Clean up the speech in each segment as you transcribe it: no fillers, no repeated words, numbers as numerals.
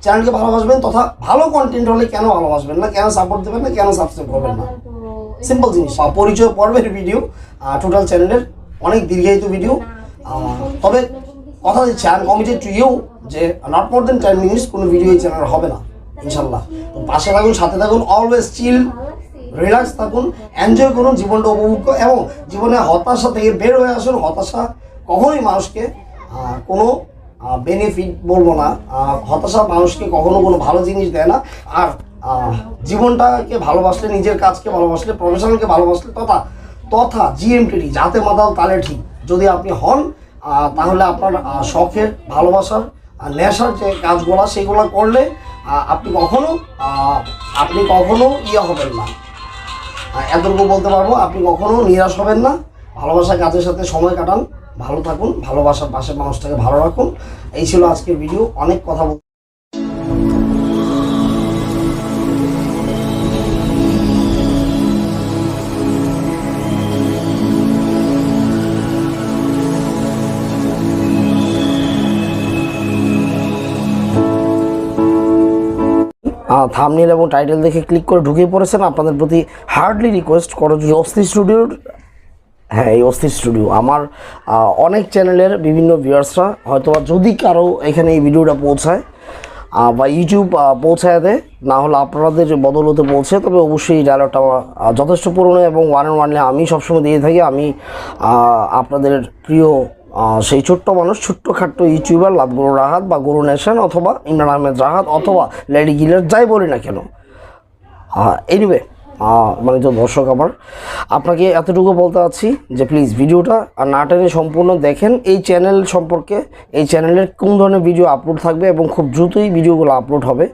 চ্যানেলকে ভালোবাসবেন, তথা ভালো কন্টেন্ট হলে কেন ভালোবাসবেন না, কেন সাপোর্ট দেবেন না, কেন সাবস্ক্রাইব করবেন না, সিম্পল জিনিস। পরিচয় পর্বের ভিডিও টোটাল চ্যানেলের অনেক দীর্ঘায়িত ভিডিও, তবে কথা দিচ্ছি I am committed to you যে নট মোর দেন 10 মিনিটস কোনো ভিডিও এই চ্যানেল হবে না ইনশাল্লাহ। তো পাশে থাকুন, সাথে থাকুন, অলওয়েজ চিল, রিল্যাক্স থাকুন, এনজয় করুন, জীবনটা উপভোগ করুন এবং জীবনে হতাশা থেকে বের হয়ে আসুন। হতাশা কখনোই মানুষকে কোনো বেনিফিট বলবো না, হতাশা মানুষকে কখনো কোনো ভালো জিনিস দেয় না। আর জীবনটাকে ভালোবাসলে, নিজের কাজকে ভালোবাসলে, প্রফেশনালকে ভালোবাসলে, তথা জিএমটিডি যাতে মাতাল তালে ঠিক যদি আপনি হন, তাহলে আপনার শখের, ভালোবাসার, নেশার যে কাজগুলো সেগুলো করলে আপনি কখনো ইয়ে হবেন না। এতটুকু বলতে পারবো, আপনি কখনো নিরাশ হবেন না। ভালোবাসা কাজের সাথে সময় কাটান, ভালো থাকুন, ভালোবাসার পাশে মানুষটাকে ভালো রাখুন। এই ছিল আজকের ভিডিও। অনেক কথা থাম্বনেল এবং টাইটেল দেখে ক্লিক করে ঢুকে পড়েছেন। আপনাদের প্রতি হার্ডলি রিকোয়েস্ট করো, যদি অস্থির স্টুডিওর, হ্যাঁ এই অস্থির স্টুডিও আমার অনেক চ্যানেলের বিভিন্ন ভিউয়ার্সরা হয়তো যদি কারো এখানে এই ভিডিওটা পৌঁছায় বা ইউটিউব পৌঁছায় দেয়, না হলে আপনাদের বদলতে পৌঁছে, তবে অবশ্যই এই ডায়লগটা যথেষ্ট পুরনো এবং ওয়ান অ্যান্ড ওয়ানলি আমি সবসময় দিয়ে থাকি। আমি আপনাদের প্রিয় সেই ছোট্ট মানুষ, ছোট্টখাট্ট ইউটিউবার লাভগুরু রাহাত বা গুরু নেশন অথবা ইমরান আহমেদ রাহাত অথবা লেডি গিলার, যাই বলি না কেন। এনিওয়ে মানে যে দর্শক আমার, আপনাকে এতটুকু বলতে চাচ্ছি যে প্লিজ ভিডিওটা না টেনে সম্পূর্ণ দেখেন। এই চ্যানেল সম্পর্কে, এই চ্যানেলের কোন ধরনের ভিডিও আপলোড থাকবে এবং খুব দ্রুতই ভিডিওগুলো আপলোড হবে,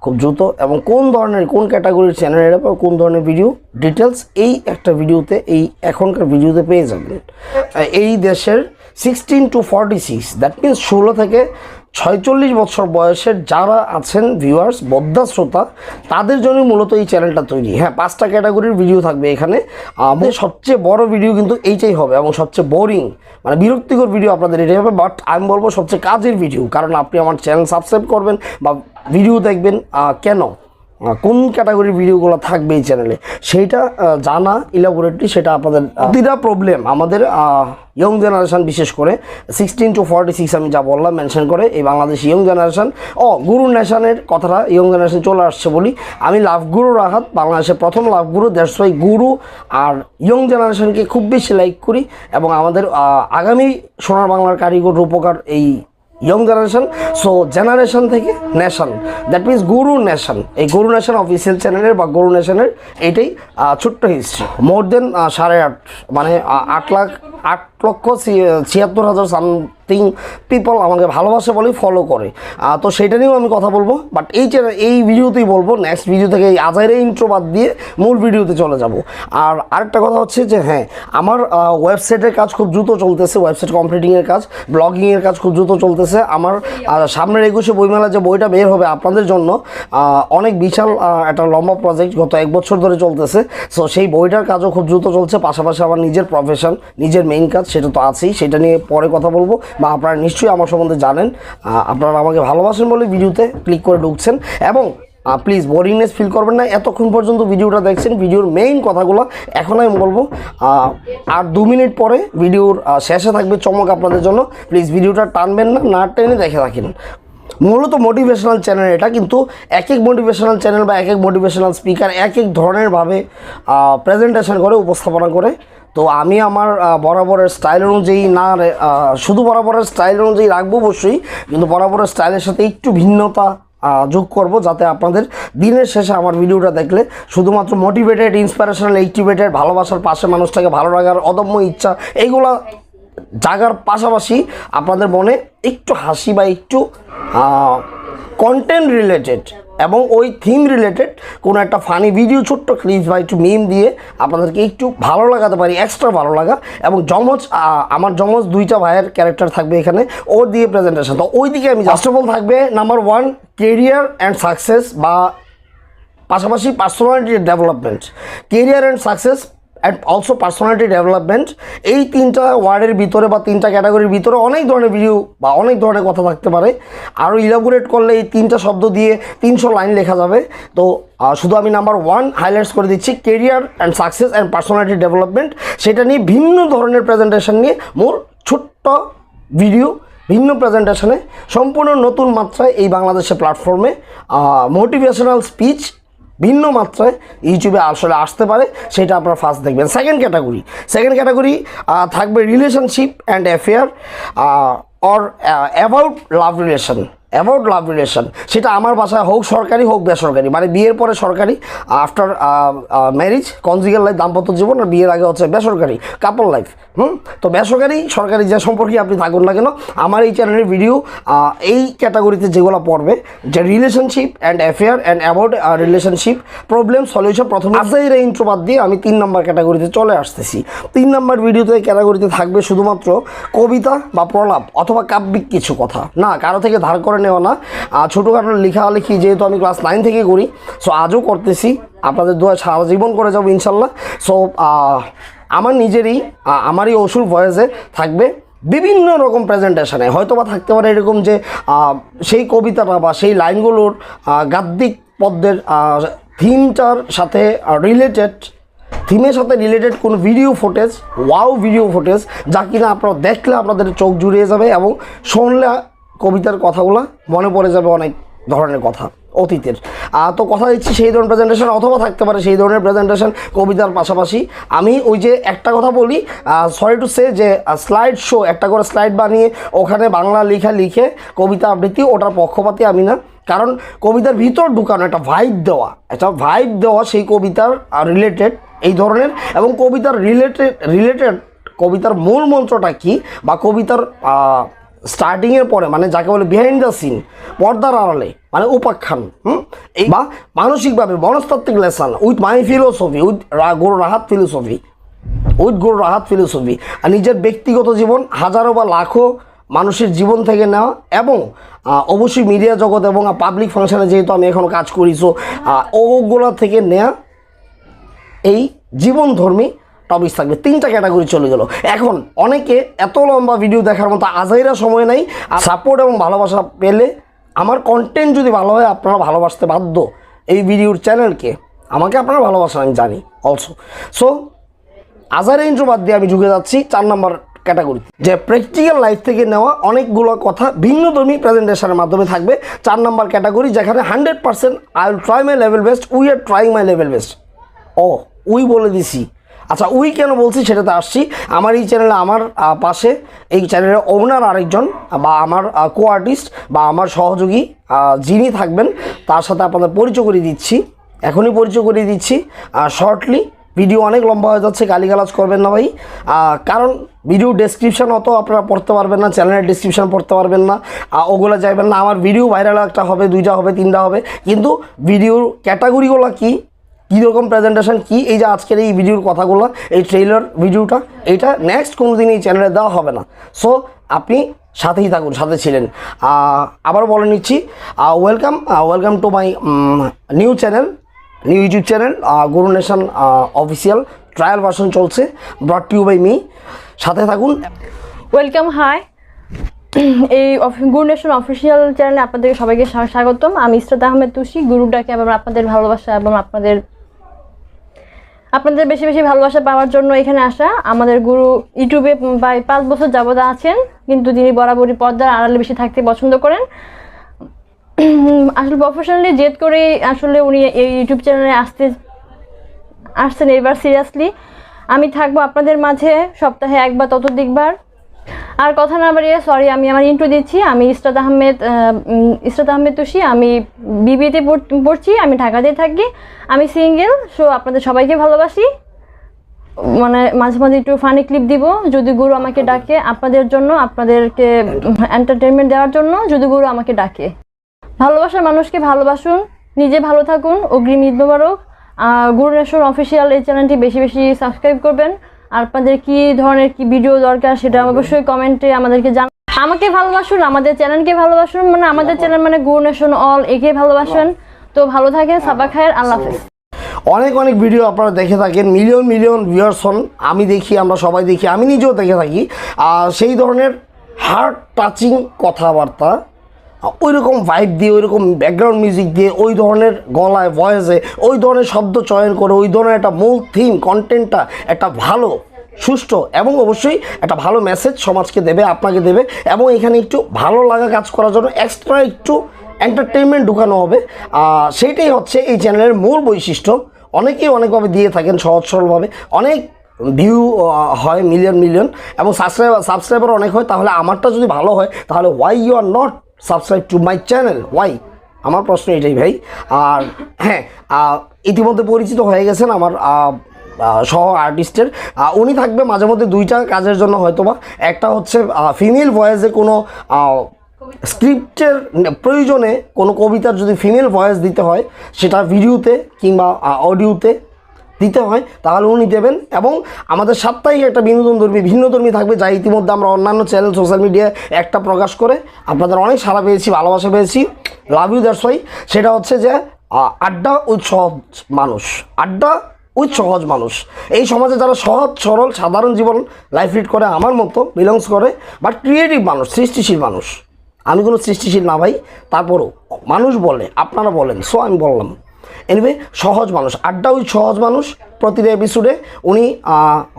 খুব দ্রুত, এবং কোন ধরনের, কোন ক্যাটাগরির চ্যানেল এটা বা কোন ধরনের ভিডিও ডিটেলস এই একটা ভিডিওতে, এই এখনকার ভিডিওতে পেয়ে যাবেন। এই দেশের 16 to 46, দ্যাট মিনস 16 থেকে 46 বছর বয়সের যারা আছেন ভিউয়ার্স, বদ্ধা শ্রোতা, তাদের জন্য মূলত এই চ্যানেলটা তৈরি। হ্যাঁ, 5টা ক্যাটাগরির ভিডিও থাকবে এখানে। আমাদের সবচেয়ে বড় ভিডিও কিন্তু এইটাই হবে এবং সবচেয়ে বোরিং, মানে বিরক্তিকর ভিডিও আপনাদের এটাই হবে। বাট আমি বলবো সবচেয়ে কাজের ভিডিও, কারণ আপনি আমার চ্যানেল সাবস্ক্রাইব করবেন বা ভিডিও দেখবেন। কেন, কোন ক্যাটাগরির ভিডিওগুলো থাকবে এই চ্যানেলে সেইটা জানা ইলাবোরেটলি, সেটা আপনাদের প্রতিটা প্রবলেম আমাদের ইয়ং জেনারেশন, বিশেষ করে 16 to 46 আমি যা বললাম মেনশন করে এই বাংলাদেশ ইয়ং জেনারেশন। গুরু নেশনের কথাটা ইয়ং জেনারেশন চলে আসছে বলি, আমি লাভগুরু রাহাত, বাংলাদেশের প্রথম লাভগুরু, that's why Guru R young জেনারেশনকে খুব বেশি লাইক করি এবং আমাদের আগামী সোনার বাংলার কারিগর রূপকার এই ইয়ং জেনারেশন। সো জেনারেশন থেকে nation, that means Guru nation. এই গুরু নেশন অফিসিয়াল চ্যানেলের বা গুরু নেশনের এইটাই ছোট্ট হিস্ট্রি। মোর দেন 8.5 মানে 8,76,000 সামথিং পিপল আমাকে ভালোবাসে বলেই ফলো করে। তো সেটা নিয়েও আমি কথা বলবো, বাট এই ভিডিওতেই বলবো। নেক্সট ভিডিও থেকে এই আজাইরে ইন্ট্রো বাদ দিয়ে মূল ভিডিওতে চলে যাব। আর আরেকটা কথা হচ্ছে যে হ্যাঁ, আমার ওয়েবসাইটের কাজ খুব দ্রুত চলতেছে, ওয়েবসাইট কমপ্লিটিংয়ের কাজ, ব্লগিংয়ের কাজ খুব দ্রুত চলতেছে। আমার সামনের 21শে বইমেলা যে বইটা বের হবে আপনাদের জন্য, অনেক বিশাল একটা লম্বা প্রজেক্ট, গত 1 বছর ধরে চলতেছে। সো সেই বইটার কাজও খুব দ্রুত চলছে। পাশাপাশি আমার নিজের প্রফেশন, নিজের মেইন কাজ, সেটা তো আছেই, সেটা নিয়ে পরে কথা বলবো। বা আপনারা নিশ্চয়ই আমার সম্বন্ধে জানেন, আপনারা আমাকে ভালোবাসেন বলে ভিডিওতে ক্লিক করে ঢুকছেন। এবং প্লিজ বোরিংনেস ফিল করবেন না। এতক্ষণ পর্যন্ত ভিডিওটা দেখছেন, ভিডিওর মেইন কথাগুলো এখন আমি বলবো। আর 2 মিনিট পরে ভিডিওর শেষে থাকবে চমক আপনাদের জন্য। প্লিজ ভিডিওটা টানবেন না, না টেনে দেখে রাখেন। মূলত মোটিভেশনাল চ্যানেল এটা, কিন্তু এক মোটিভেশনাল চ্যানেল বা এক মোটিভেশনাল স্পিকার এক ধরনের ভাবে প্রেজেন্টেশন করে, উপস্থাপনা করে। তো আমি আমার বরাবরের স্টাইল অনুযায়ী না, শুধু বরাবরের স্টাইল অনুযায়ী রাখবো অবশ্যই, কিন্তু বরাবরের স্টাইলের সাথে একটু ভিন্নতা যোগ করব, যাতে আপনাদের দিনের শেষে আমার ভিডিওটা দেখলে শুধুমাত্র মোটিভেটেড, ইন্সপিরেশনাল, অ্যাক্টিভেটেড, ভালোবাসার পাশে মানুষটাকে ভালো রাখার অদম্য ইচ্ছা, এইগুলা জাগার পাশাপাশি আপনাদের মনে একটু হাসি বা একটু কন্টেন্ট রিলেটেড এবং ওই থিম রিলেটেড কোনো একটা ফানি ভিডিও, ছোট্ট ক্লিপস বা একটু মিম দিয়ে আপনাদেরকে একটু ভালো লাগাতে পারি, এক্সট্রা ভালো লাগা। এবং আমার যমজ 2টা ভাইয়ের ক্যারেক্টার থাকবে এখানে, ওর দিয়ে প্রেজেন্টেশন। তো ওই দিকে আমি ফার্স্ট অফ অল থাকবে নাম্বার 1 কেরিয়ার অ্যান্ড সাকসেস, বা পাশাপাশি personality development. Career and success and also personality development. এই 3টা ওয়ার্ডের ভিতরে বা 3টা ক্যাটাগরির ভিতরে অনেক ধরনের ভিডিও বা অনেক ধরনের কথা থাকতে পারে। আরও ইলাবোরেট করলে এই 3টা শব্দ দিয়ে 300 লাইন লেখা যাবে। তো শুধু আমি নাম্বার 1 হাইলাইটস করে দিচ্ছি, career and success and personality development. সেটা নিয়ে ভিন্ন ধরনের প্রেজেন্টেশন নিয়ে মোর ছোট্ট ভিডিও, ভিন্ন প্রেজেন্টেশনে সম্পূর্ণ নতুন মাত্রায় এই বাংলাদেশের প্ল্যাটফর্মে মোটিভেশনাল স্পিচ ভিন্ন মাত্রায় ইউটিউবে আসলে আসতে পারে, সেটা আপনারা ফার্স্ট দেখবেন। সেকেন্ড ক্যাটাগরি থাকবে relationship and affair or about love relation. সেটা আমার বাসায় হোক সরকারি হোক বেসরকারি, মানে বিয়ের পরে সরকারি, আফটার ম্যারিজ কনজুগাল লাইফ দাম্পত্য জীবন, আর বিয়ের আগে হচ্ছে বেসরকারি কাপল লাইফ। তো বেসরকারি সরকারি যে সম্পর্কে আপনি থাকুন না কেন, আমার এই চ্যানেলের ভিডিও এই ক্যাটাগরিতে যেগুলো পড়বে, যে relationship and affair and about relationship problem solution, প্রথমে আজকের এই ইন্ট্রো বাদ দিয়ে আমি 3 নম্বর ক্যাটাগরিতে চলে আসতেছি। 3 নম্বর ভিডিওতে ক্যাটাগরিতে থাকবে শুধুমাত্র কবিতা বা প্রলাপ অথবা কাব্যিক কিছু কথা, না কারো থেকে ধার করে নেওয়া না, ছোটোখাটো লেখালেখি যেহেতু আমি ক্লাস 9 থেকে করি, সো আজও করতেছি, আপনাদের দোয়া সারা জীবন করে যাবো ইনশাল্লাহ। সো আমার নিজেরই আমারই অসুর ভয়েসে থাকবে বিভিন্ন রকম প্রেজেন্টেশনে, হয়তো বা থাকতে পারে এরকম যে সেই কবিতাটা বা সেই লাইনগুলোর গাদ্যিক পদ্যের থিমের সাথে রিলেটেড কোনো ভিডিও ফুটেজ যা কিনা আপনারা দেখলে আপনাদের চোখ জুড়িয়ে যাবে এবং শুনলে কবিতার কথাগুলো মনে পড়ে যাবে অনেক ধরনের কথা অতীতের। তো কথা দিচ্ছি সেই ধরনের প্রেজেন্টেশন, অথবা থাকতে পারে সেই ধরনের প্রেজেন্টেশন কবিতার পাশাপাশি। আমি ওই যে একটা কথা বলি, সরি টু সে, যে স্লাইড শো একটা করে স্লাইড বানিয়ে ওখানে বাংলা লিখে কবিতা আবৃত্তি, ওটার পক্ষপাতী আমি না। কারণ কবিতার ভিতর ঢুকানো একটা ভাইব দেওয়া সেই কবিতার রিলেটেড এই ধরনের, এবং কবিতার রিলেটেড কবিতার মূল মন্ত্রটা কী বা কবিতার স্টার্টিংয়ের পরে, মানে যাকে বলে বিহাইন্ড দ্য সিন, পর্দার আড়ালে, মানে উপাখ্যান, এই বা মানসিকভাবে মনস্তাত্ত্বিক lesson with my philosophy, with Guru Rahat philosophy, আর নিজের ব্যক্তিগত জীবন হাজারো বা লাখো মানুষের জীবন থেকে নেওয়া, এবং অবশ্যই মিডিয়া জগৎ এবং পাবলিক ফাংশনে যেহেতু আমি এখনও কাজ করি, সো ওগুলা থেকে নেওয়া এই জীবনধর্মী টপিক থাকবে। 3টা ক্যাটাগরি চলে গেল। এখন অনেকে এত লম্বা ভিডিও দেখার মতো আজাইরা সময় নাই, আর সাপোর্ট এবং ভালোবাসা পেলে আমার কন্টেন্ট যদি ভালো হয় আপনারা ভালোবাসতে বাধ্য এই ভিডিওর চ্যানেলকে, আমাকে আপনারা ভালোবাসেন আমি জানি অলসো। সো আজাইরা ইন্ট্রো বাদ দিয়ে আমি ঢুকে যাচ্ছি 4 নম্বর ক্যাটাগরি, যে প্র্যাকটিক্যাল লাইফ থেকে নেওয়া অনেকগুলো কথা ভিন্নধর্মী প্রেজেন্টেশনের মাধ্যমে থাকবে। 4 নম্বর ক্যাটাগরি, যেখানে 100% I will try my level best, we are trying my level best. We বলে দিছি, আচ্ছা উই কেন বলছি সেটাতে আসছি। আমার এই চ্যানেলে আমার পাশে এই চ্যানেলের ওনার আরেকজন বা আমার কো আর্টিস্ট বা আমার সহযোগী যিনি থাকবেন, তার সাথে আপনাদের পরিচয় করিয়ে দিচ্ছি, এখনই পরিচয় করিয়ে দিচ্ছি। শর্টলি ভিডিও অনেক লম্বা হয়ে যাচ্ছে, গালিগালাজ করবেন না ভাই, কারণ ভিডিও ডেসক্রিপশান অত আপনারা পড়তে পারবেন না, চ্যানেলের ডেসক্রিপশান পড়তে পারবেন না, ওগুলো যাইবেন না। আমার ভিডিও ভাইরাল একটা হবে, 2টা হবে, 3টা হবে, কিন্তু ভিডিওর ক্যাটাগরিগুলো কীরকম প্রেজেন্টেশন কী, এই যে আজকের এই ভিডিওর কথাগুলো, এই ট্রেইলার ভিডিওটা, এইটা নেক্সট কোনো দিন এই চ্যানেলে দেওয়া হবে না। সো আপনি সাথেই থাকুন, সাথে ছিলেন। আবার বলে নিচ্ছি, welcome to my new YouTube channel Guru nation official, trial version চলছে, ব্রট টু বাই মি, সাথে থাকুন। ওয়েলকাম, হাই, এই গুরু নেশন অফিসিয়াল চ্যানেলে আপনাদের সবাইকে স্বাগতম। আমি ইসরাত আহমেদ তুষি। গুরুটাকে এবং আপনাদের ভালোবাসা এবং আপনাদের বেশি বেশি ভালোবাসা পাওয়ার জন্য এখানে আসা। আমাদের গুরু ইউটিউবে প্রায় 5 বছর যাবত আছেন, কিন্তু তিনি বরাবরই পর্দার আড়ালে বেশি থাকতে পছন্দ করেন। আসলে প্রফেশনালি জেদ করে আসলে উনি এই ইউটিউব চ্যানেলে আসছেন এবার সিরিয়াসলি। আমি থাকবো আপনাদের মাঝে সপ্তাহে 1 বা ততোধিকবার। আর কথা না বাড়িয়ে সরি, আমি আমার ইন্ট্রো দিচ্ছি। আমি ইসরাত আহমেদ তুষি। আমি বিবিএতে পড়ছি, আমি ঢাকাতেই থাকি, আমি সিঙ্গেল। সো আপনাদের সবাইকে ভালোবাসি, মানে মাঝে মাঝে একটু ফানি ক্লিপ দিব যদি গুরু আমাকে ডাকে, আপনাদের জন্য, আপনাদেরকে এন্টারটেনমেন্ট দেওয়ার জন্য যদি গুরু আমাকে ডাকে। ভালোবাসার মানুষকে ভালোবাসুন, নিজে ভালো থাকুন, অগ্রিম ঈদ মোবারক। গুরু নেশন অফিসিয়াল এই চ্যানেলটি বেশি বেশি সাবস্ক্রাইব করবেন। আর আপনাদের কী ধরনের কি ভিডিও দরকার সেটা অবশ্যই কমেন্টে আমাদেরকে জানান। আমাকে ভালোবাসুন, আমাদের চ্যানেলকে ভালোবাসুন, মানে আমাদের চ্যানেল মানে গুরু নেশন অল, একে ভালোবাসেন। তো ভালো থাকেন, সাবা খায়ের, আল্লাহ হাফেজ। অনেক অনেক ভিডিও আপনারা দেখে থাকেন, মিলিয়ন মিলিয়ন ভিউয়ার্স হন, আমি দেখি, আমরা সবাই দেখি, আমি নিজেও দেখে থাকি। সেই ধরনের হার্ট টাচিং কথাবার্তা, ওই রকম ভাইব দিয়ে, ওই রকম ব্যাকগ্রাউন্ড মিউজিক দিয়ে, ওই ধরনের গলায় ভয়েসে ওই ধরনের শব্দ চয়ন করে, ওই ধরনের একটা মূল থিম কন্টেন্টটা একটা ভালো সুষ্ঠু এবং অবশ্যই একটা ভালো মেসেজ সমাজকে দেবে, আপনাকে দেবে, এবং এখানে একটু ভালো লাগা কাজ করার জন্য এক্সট্রা একটু এন্টারটেনমেন্ট ঢুকানো হবে। সেইটাই হচ্ছে এই চ্যানেলের মূল বৈশিষ্ট্য। অনেকেই অনেকভাবে দিয়ে থাকেন, সহজ সরলভাবে, অনেক ভিউ হয় মিলিয়ন মিলিয়ন, এবং সাবস্ক্রাইবার অনেক হয়। তাহলে আমারটা যদি ভালো হয় তাহলে why you are not subscribe to my channel, why? আমার প্রশ্ন এটাই ভাই। আর হ্যাঁ, ইতিমধ্যে পরিচিত হয়ে গেছেন আমার সহ আর্টিস্টের। উনি থাকবে মাঝে মধ্যে দুইটা কাজের জন্য হয়তোবা। একটা হচ্ছে ফিমেল ভয়েসে কোনো স্ক্রিপ্টের প্রয়োজনে কোনো কবিতার যদি ফিমেল ভয়েস দিতে হয়, সেটা ভিডিওতে কিংবা অডিওতে দিতে হয়, তাহলে উনি দেবেন। এবং আমাদের সাপ্তাহিক একটা ভিন্নধর্মী থাকবে, যা ইতিমধ্যে আমরা অন্যান্য চ্যানেল সোশ্যাল মিডিয়ায় একটা প্রকাশ করে আপনাদের অনেক সাড়া পেয়েছি, ভালোবাসা পেয়েছি, লাভ ইউ দ্যাটস ওয়াই। সেটা হচ্ছে যে আড্ডা উইথ সহজ মানুষ, আড্ডা উইথ সহজ মানুষ। এই সমাজে যারা সহজ সরল সাধারণ জীবন লাইফ লিড করে, আমার মতো বিলংস করে, বাট ক্রিয়েটিভ মানুষ, সৃষ্টিশীল মানুষ। আমি কোনো সৃষ্টিশীল না ভাই, তারপরও মানুষ বলে, আপনারা বলেন, সো আমি বললাম। এনিওয়ে, সহজ মানুষ, আড্ডা উইথ সহজ মানুষ। প্রতিটা এপিসোডে উনি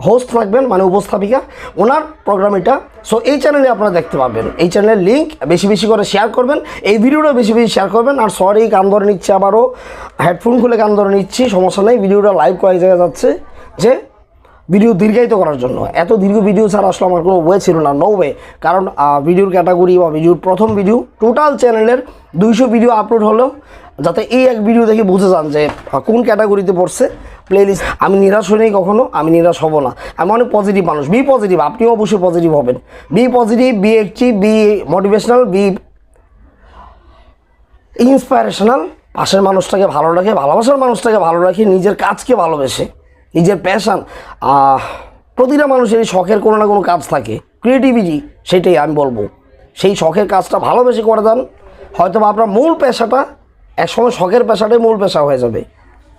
হোস্ট থাকবেন, মানে উপস্থাপিকা, ওনার প্রোগ্রাম এটা। সো এই চ্যানেলে আপনারা দেখতে পাবেন। এই চ্যানেলের লিঙ্ক বেশি বেশি করে শেয়ার করবেন, এই ভিডিওটা বেশি বেশি শেয়ার করবেন। আর সরি, কান ধরে নিচ্ছে, আবারও হেডফোন খুলে কান ধরে নিচ্ছি, সমস্যা নেই। ভিডিওটা লাইভ কয়েক জায়গায় যাচ্ছে যে ভিডিও দীর্ঘায়িত করার জন্য। এত দীর্ঘ ভিডিও ছাড়া আসলে আমার কোনো ওয়ে ছিল না, নো ওয়ে। কারণ ভিডিওর ক্যাটাগরি বা ভিডিওর প্রথম ভিডিও, টোটাল চ্যানেলের 200 ভিডিও আপলোড হলো, যাতে এই এক ভিডিও দেখে বুঝে যান যে কোন ক্যাটাগরিতে পড়ছে প্লেলিস্ট। আমি নিরাশ হই নাই কখনো, আমি নিরাশ হব না। আমি অনেক পজিটিভ মানুষ। বি পজিটিভ, আপনিও অবশ্যই পজিটিভ হবেন। Be positive, be active, be motivational, be inspirational. পাশের মানুষটাকে ভালো রাখে, ভালোবাসার মানুষটাকে ভালো রাখে, নিজের কাজকে ভালোবেসে, নিজের প্যাশান। প্রতিটা মানুষেরই শখের কোনো না কোনো কাজ থাকে, ক্রিয়েটিভিটি, সেটাই আমি বলবো। সেই শখের কাজটা ভালোবেসে করে দেন, হয়তো বা আপনার মূল পেশাটা একসময় শখের পেশাটাই মূল পেশা হয়ে যাবে,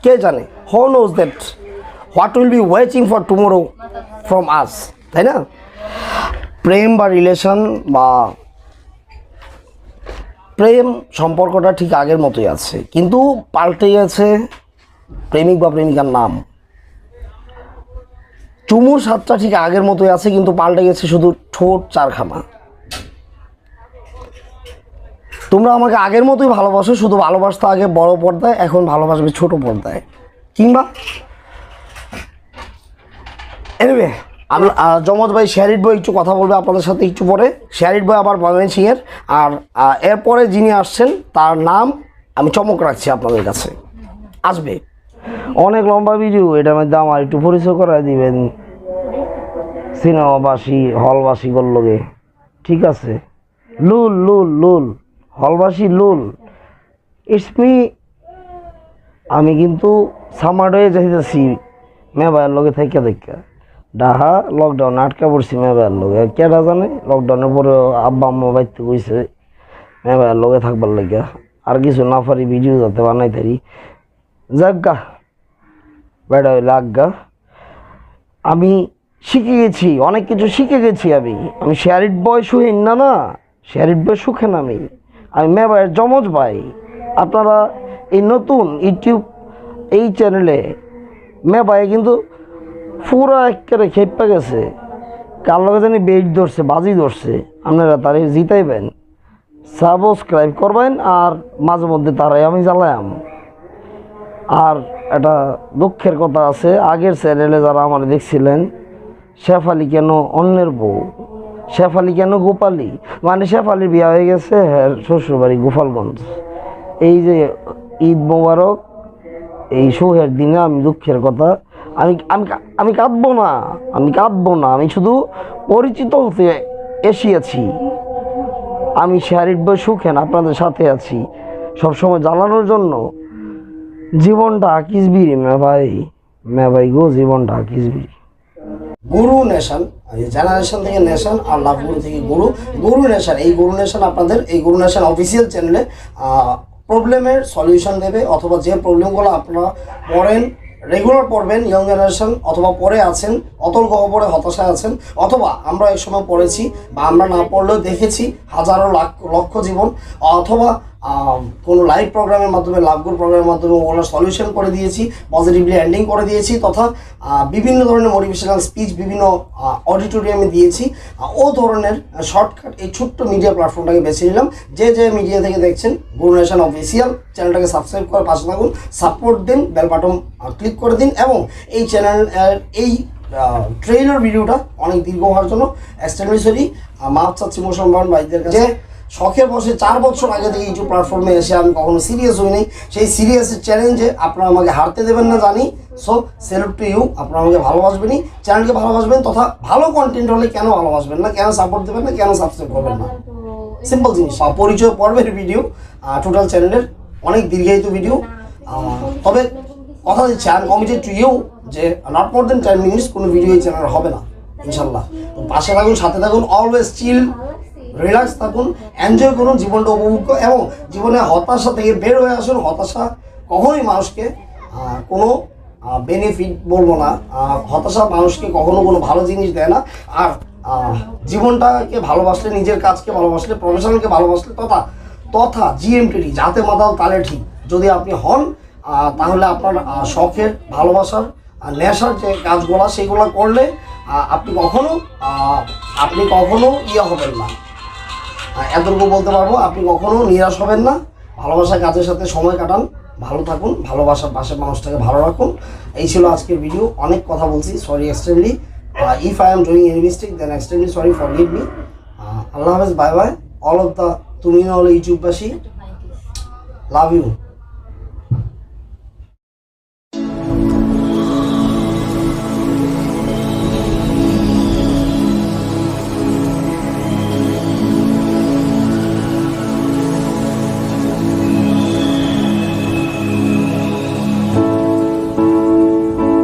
কে জানে। Who knows that what will be waiting for tomorrow from আস, তাই না? প্রেম বা রিলেশন বা প্রেম সম্পর্কটা ঠিক আগের মতোই আছে, কিন্তু পাল্টে গেছে প্রেমিক বা প্রেমিকার নাম। চুমুর স্বাদটা ঠিক আগের মতোই আছে, কিন্তু পাল্টে গেছে শুধু ঠোঁট চারখানা। তোমরা আমাকে আগের মতোই ভালোবাসো, শুধু ভালোবাসতো আগে বড় পর্দায়, এখন ভালোবাসবে ছোট পর্দায়। কিংবা এনিওয়ে, আমি জমজ ভাই শেয়ারিট ভাই একটু কথা বলবে আপনাদের সাথে একটু পরে। শেয়ারিট ভাই আবার ময়মনসিংহের। আর এরপরে যিনি আসছেন তার নাম আমি চমক রাখছি আপনাদের কাছে, আসবে। অনেক লম্বা ভিডিও, এটার মধ্যে আমার একটু পরিচয় করায় দিবেন সিনেমাবাসী হলবাসী বললগে, ঠিক আছে? লুল লুল লুল হলবাসী লুল, ইটস মি। আমি কিন্তু সামার হয়ে যাইতেছি মেবাইয়ের লগে থেকে দেখা ডাহা লকডাউন আটকা পড়ছি মেবাইয়ের লগে। কেটা জানে লকডাউনের পরে আব্বা আম্মা বাইতে কইছে মেবাইয়ের লগে থাকবার লাগিয়া, আর কিছু না পারি ভিডিও যাতে বানাই তারি। যাজ্ঞা বেড়া হইলে আজ্ঞা। আমি শিখে গেছি, অনেক কিছু শিখে গেছি। আমি শেয়ারিট বয় সুহীন না, না শেয়ারিট বয় সুখেন। আমি মেবাইয়ের জমজ ভাই। আপনারা এই নতুন ইউটিউব এই চ্যানেলে মেবাই কিন্তু পুরো একেবারে খেপে গেছে, কার লগে জানি বেট ধরছে, বাজি ধরছে। আপনারা তারে জিতাইবেন, সাবস্ক্রাইব করবেন, আর মাঝে মধ্যে তারাই আমি জ্বালায়াম। আর একটা দুঃখের কথা আছে, আগের চ্যানেলে যারা আমার দেখছিলেন, শেফালি কেন অন্যের বউ, শেফালি কেন গোপালী, মানে শেফালির বিয়ে হয়ে গেছে শ্বশুরবাড়ি গোপালগঞ্জ। এই যে ঈদ মোবারক, এই শোহের দিনে আমি দুঃখের কথা, আমি কাঁদবো না, আমি শুধু পরিচিত হতে এসেছি। আমি শেয়ারিট বই সুখেন আপনাদের সাথে আছি সবসময় জ্বালানোর জন্য। জীবনটা আকিসবিরি মেভাই গো, জীবনটা আকিসবিরি। গুরু নেশন, জেনারেশন থেকে নেশন, আর লাভগুরু থেকে গুরু নেশন। এই গুরু নেশন আপনাদের এই গুরু নেশন অফিসিয়াল চ্যানেলে প্রবলেমের সলিউশন দেবে, অথবা যে প্রবলেমগুলো আপনারা পড়েন, রেগুলার পড়বেন, ইয়ং জেনারেশন অথবা পড়ে আছেন, অতল গহ্বরে হতাশায় আছেন, অথবা আমরা এক সময় পড়েছি বা আমরা না পড়লেও দেখেছি হাজারো লক্ষ জীবন, অথবা কোনো লাইভ প্রোগ্রামের মাধ্যমে, লাভগুর প্রোগ্রামের মাধ্যমে ওগুলো সলিউশন করে দিয়েছি, পজিটিভলি এন্ডিং করে দিয়েছি, তথা বিভিন্ন ধরনের মোটিভেশনাল স্পিচ বিভিন্ন অডিটোরিয়ামে দিয়েছি। ও ধরনের শর্টকাট এই ছোট্ট মিডিয়া প্ল্যাটফর্মটাকে বেছে নিলাম। যে মিডিয়া থেকে দেখছেন, গুরু নেশন অফিসিয়াল চ্যানেলটাকে সাবস্ক্রাইব করে পাশে থাকুন, সাপোর্ট দিন, বেল বাটন ক্লিক করে দিন, এবং এই চ্যানেলের এই ট্রেইলার ভিডিওটা অনেক দীর্ঘ হওয়ার জন্য এক্সট্রিমলি সরি, মাফ চাচ্ছি মুসলমান ভাইদের কাছে। শখের বসে 4 বছর আগে থেকে ইউটিউব প্ল্যাটফর্মে এসে আমি কখনো সিরিয়াস হইনি, সেই সিরিয়াসের চ্যালেঞ্জে আপনারা আমাকে হারতে দেবেন না জানি। সো সেলুট টু ইউ, আপনারা আমাকে ভালোবাসবেনই, চ্যানেলকে ভালোবাসবেন, তথা ভালো কন্টেন্ট হলে কেন ভালোবাসবেন না, কেন সাপোর্ট দেবেন না, কেন সাবস্ক্রাইব করবেন না, সিম্পল জিনিস। পরিচয় পর্বের ভিডিও, টোটাল চ্যানেলের অনেক দীর্ঘায়িত ভিডিও, তবে কথা দিচ্ছি I am committed to you যে নট মোর দেন 10 মিনিটস কোনো ভিডিও এই চ্যানেল হবে না ইনশাল্লাহ। তো পাশে থাকুন, সাথে থাকুন, অলওয়েজ চিল, রিল্যাক্স থাকুন, এনজয় করুন, জীবনটা উপভোগ করুন, এবং জীবনে হতাশা থেকে বের হয়ে আসুন। হতাশা কখনোই মানুষকে কোনো বেনিফিট বলবো না, হতাশা মানুষকে কখনো কোনো ভালো জিনিস দেয় না। আর জীবনটাকে ভালোবাসলে, নিজের কাজকে ভালোবাসলে, প্রফেশনালকে ভালোবাসলে, তথা জিএমটি যাতে মাতাল তালে ঠিক যদি আপনি হন, তাহলে আপনার শখের, ভালোবাসার, নেশার যে কাজগুলো সেগুলো করলে আপনি কখনো ইয়ে হবেন না। এতটুকু বলতে পারবো, আপনি কখনো নিরাশ হবেন না। ভালোবাসার কাজের সাথে সময় কাটান, ভালো থাকুন, ভালোবাসার পাশে মানুষটাকে ভালো রাখুন। এই ছিল আজকের ভিডিও। অনেক কথা বলছি, sorry extremely. If I am doing any mistake then extremely sorry, forgive me. আল্লাহ হাফেজ, bye bye all of the তুমি না হলে ইউটিউববাসী, লাভ ইউ।